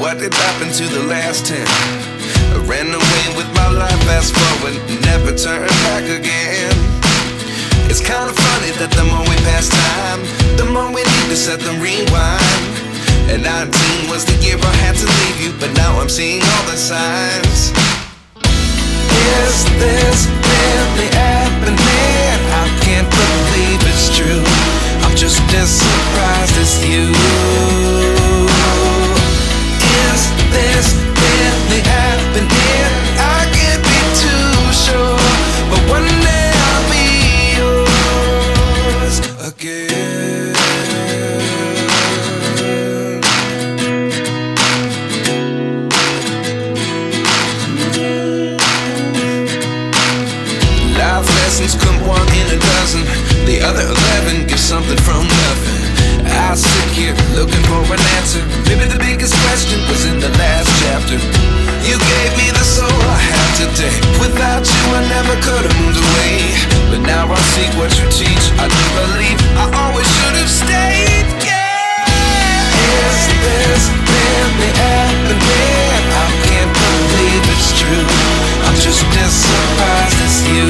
what did happen to the last 10? I ran away with my life, fast forward, never turn back again. It's kinda funny that the more we pass time, the more we need to set the rewind. And 19 was the year I had to leave you, but now I'm seeing all the signs. Is this really happening? I can't believe it's true. I'm just as surprised as you. Is this really happening? I can't be too sure, but one day I'll be yours again. Life lessons come one in a dozen. The other 11 give something from nothing. I sit here looking for an answer. Maybe the biggest question was in the last chapter. You gave me the soul I have today. Without you I never could have moved away. But now I see what you teach. I do believe I always should have stayed. Yeah. Is this really happening? I can't believe it's true. I'm just as surprised as you.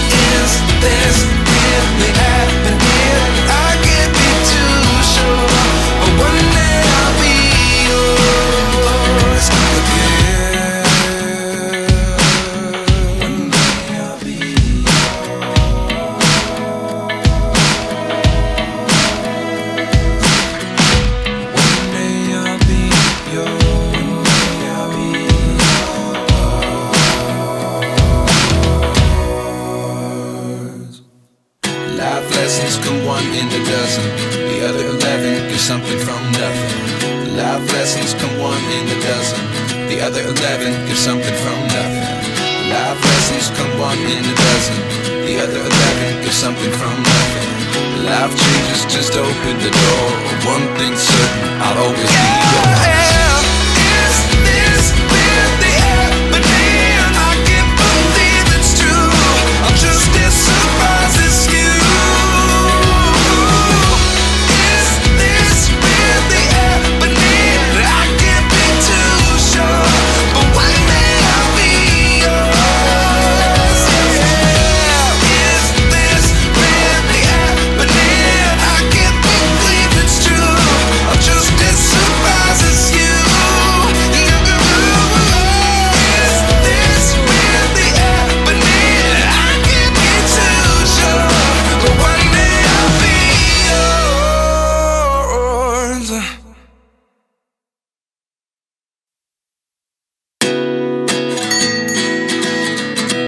Is this really happening? I can't be too sure, but one day I'll be yours again. One day I'll be One day I'll be yours. Life lessons come one in a dozen. The other 11 give something from nothing. Life lessons come one in a dozen. The other 11 give something from nothing. Life lessons come one in a dozen. The other 11 give something from nothing. Life changes just open the door. One thing's certain, I'll always be